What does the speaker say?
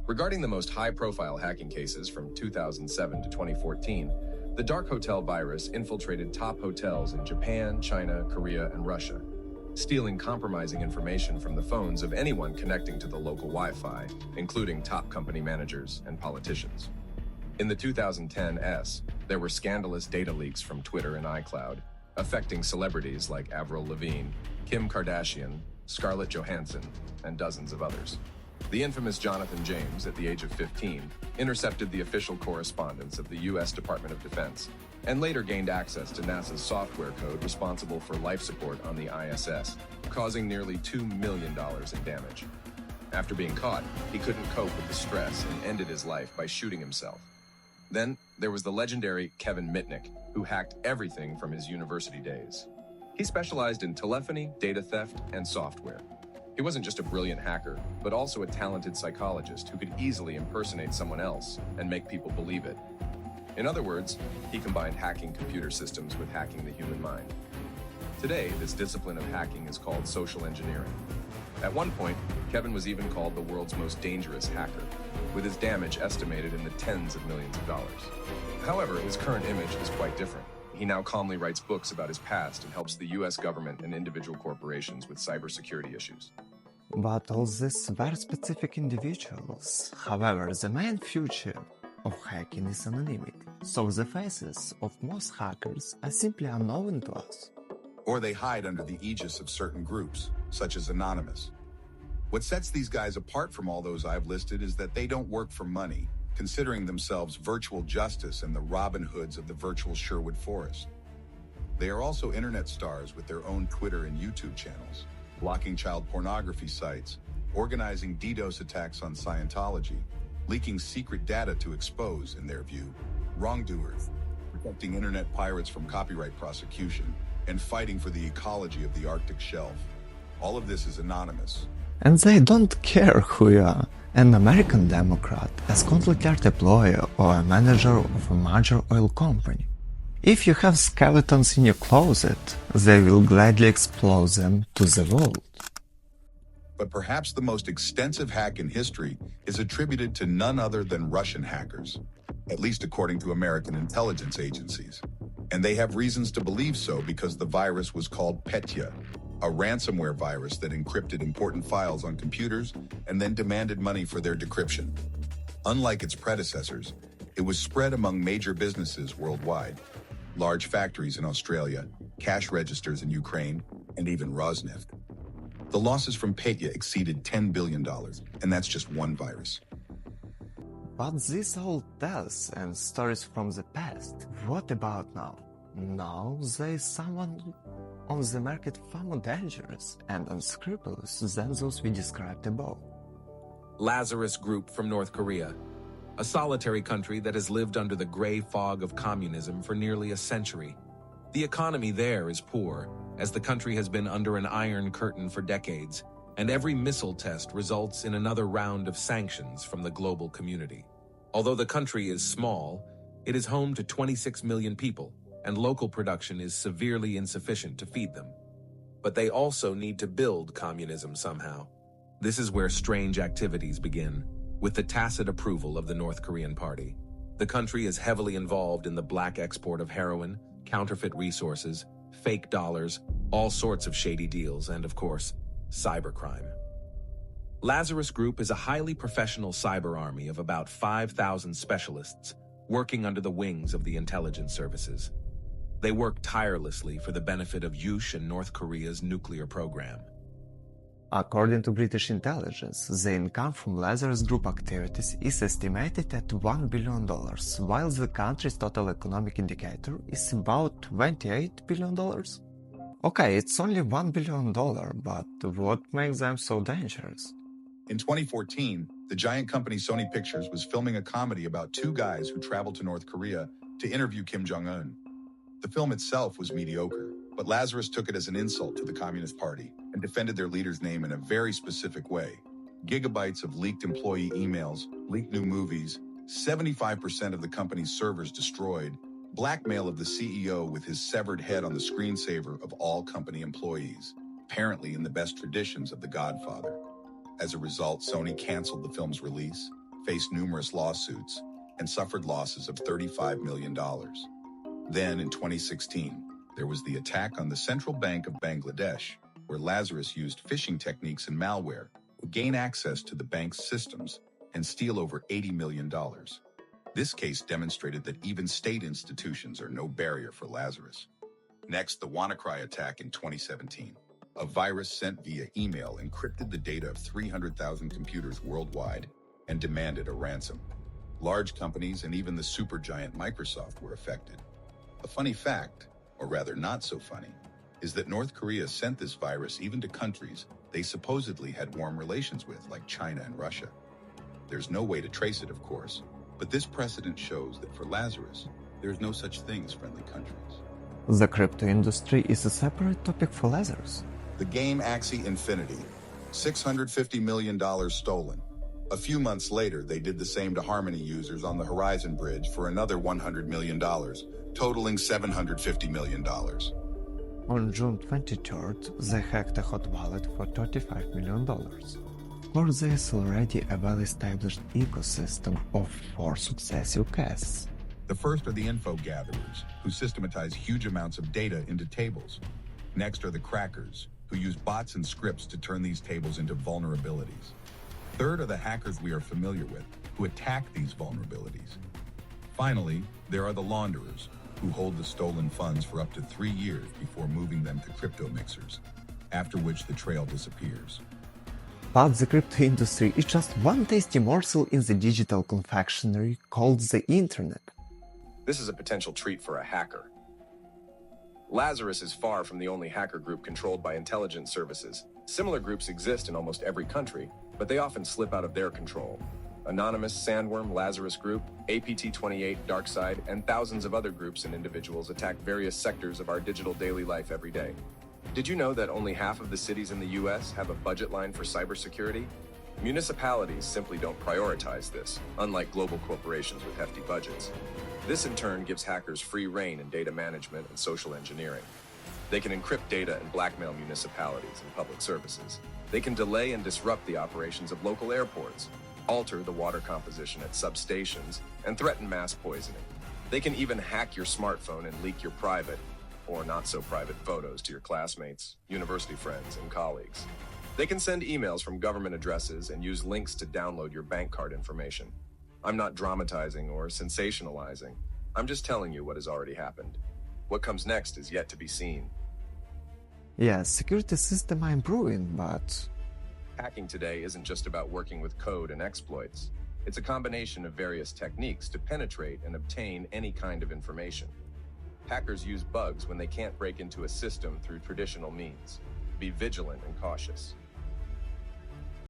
Regarding the most high-profile hacking cases from 2007 to 2014, the dark hotel virus infiltrated top hotels in Japan, China, Korea, and Russia, stealing compromising information from the phones of anyone connecting to the local Wi-Fi, including top company managers and politicians. In the 2010s, there were scandalous data leaks from Twitter and iCloud, affecting celebrities like Avril Lavigne, Kim Kardashian, Scarlett Johansson, and dozens of others. The infamous Jonathan James, at the age of 15, intercepted the official correspondence of the U.S. Department of Defense and later gained access to NASA's software code responsible for life support on the ISS, causing nearly $2 million in damage. After being caught, he couldn't cope with the stress and ended his life by shooting himself. Then, there was the legendary Kevin Mitnick, who hacked everything from his university days. He specialized in telephony, data theft, and software. He wasn't just a brilliant hacker, but also a talented psychologist who could easily impersonate someone else and make people believe it. In other words, he combined hacking computer systems with hacking the human mind. Today, this discipline of hacking is called social engineering. At one point, Kevin was even called the world's most dangerous hacker, with his damage estimated in the tens of millions of dollars. However, his current image is quite different. He now calmly writes books about his past and helps the US government and individual corporations with cybersecurity issues. But all these very specific individuals, however, the main future of hacking is anonymity, so the faces of most hackers are simply unknown to us. Or they hide under the aegis of certain groups, such as Anonymous. What sets these guys apart from all those I've listed is that they don't work for money, considering themselves virtual justice and the Robin Hoods of the virtual Sherwood Forest. They are also internet stars with their own Twitter and YouTube channels, blocking child pornography sites, organizing DDoS attacks on Scientology, leaking secret data to expose, in their view, wrongdoers, protecting internet pirates from copyright prosecution, and fighting for the ecology of the Arctic shelf. All of this is anonymous. And they don't care who you are, an American Democrat, a Scotland Yard employee, or a manager of a major oil company. If you have skeletons in your closet, they will gladly expose them to the world. But perhaps the most extensive hack in history is attributed to none other than Russian hackers, at least according to American intelligence agencies. And they have reasons to believe so because the virus was called Petya, a ransomware virus that encrypted important files on computers and then demanded money for their decryption. Unlike its predecessors, it was spread among major businesses worldwide, large factories in Australia, cash registers in Ukraine, and even Rosneft. The losses from Petya exceeded $10 billion, and that's just one virus. But these old tales and stories from the past, what about now? Now there is someone on the market far more dangerous and unscrupulous than those we described above. Lazarus Group from North Korea, a solitary country that has lived under the gray fog of communism for nearly a century. The economy there is poor, as the country has been under an iron curtain for decades, and every missile test results in another round of sanctions from the global community. Although the country is small, it is home to 26 million people, and local production is severely insufficient to feed them. But they also need to build communism somehow. This is where strange activities begin, with the tacit approval of the North Korean party. The country is heavily involved in the black export of heroin, counterfeit resources, fake dollars, all sorts of shady deals, and of course, cybercrime. Lazarus Group is a highly professional cyber army of about 5,000 specialists working under the wings of the intelligence services. They work tirelessly for the benefit of Yush and North Korea's nuclear program. According to British intelligence, the income from Lazarus Group activities is estimated at $1 billion, while the country's total economic indicator is about $28 billion. Okay, it's only $1 billion, but what makes them so dangerous? In 2014, the giant company Sony Pictures was filming a comedy about two guys who traveled to North Korea to interview Kim Jong-un. The film itself was mediocre, but Lazarus took it as an insult to the Communist Party and defended their leader's name in a very specific way. Gigabytes of leaked employee emails, leaked new movies, 75% of the company's servers destroyed, blackmail of the CEO with his severed head on the screensaver of all company employees, apparently in the best traditions of The Godfather. As a result, Sony canceled the film's release, faced numerous lawsuits, and suffered losses of $35 million. Then, in 2016, there was the attack on the Central Bank of Bangladesh, where Lazarus used phishing techniques and malware to gain access to the bank's systems and steal over $80 million. This case demonstrated that even state institutions are no barrier for Lazarus. Next, the WannaCry attack in 2017. A virus sent via email encrypted the data of 300,000 computers worldwide and demanded a ransom. Large companies and even the supergiant Microsoft were affected. A funny fact, or rather not so funny, is that North Korea sent this virus even to countries they supposedly had warm relations with, like China and Russia. There's no way to trace it, of course, but this precedent shows that for Lazarus, there's no such thing as friendly countries. The crypto industry is a separate topic for Lazarus. The game Axie Infinity, $650 million stolen. A few months later, they did the same to Harmony users on the Horizon Bridge for another $100 million, totaling $750 million. On June 23rd, they hacked a hot wallet for $35 million. Of course, there is already a well-established ecosystem of 4 successive casts. The first are the info gatherers, who systematize huge amounts of data into tables. Next are the crackers, who use bots and scripts to turn these tables into vulnerabilities. Third are the hackers we are familiar with, who attack these vulnerabilities. Finally, there are the launderers, who hold the stolen funds for up to 3 years before moving them to crypto mixers, after which the trail disappears. But the crypto industry is just one tasty morsel in the digital confectionery called the internet. This is a potential treat for a hacker. Lazarus is far from the only hacker group controlled by intelligence services. Similar groups exist in almost every country, but they often slip out of their control. Anonymous, Sandworm, Lazarus Group, APT28, DarkSide, and thousands of other groups and individuals attack various sectors of our digital daily life every day. Did you know that only half of the cities in the US have a budget line for cybersecurity? Municipalities simply don't prioritize this, unlike global corporations with hefty budgets. This in turn gives hackers free rein in data management and social engineering. They can encrypt data and blackmail municipalities and public services. They can delay and disrupt the operations of local airports, alter the water composition at substations, and threaten mass poisoning. They can even hack your smartphone and leak your private, or not so private photos to your classmates, university friends, and colleagues. They can send emails from government addresses and use links to download your bank card information. I'm not dramatizing or sensationalizing. I'm just telling you what has already happened. What comes next is yet to be seen. Yes, security systems are improving, but Hacking today isn't just about working with code and exploits. It's a combination of various techniques to penetrate and obtain any kind of information. Hackers use bugs when they can't break into a system through traditional means. Be vigilant and cautious.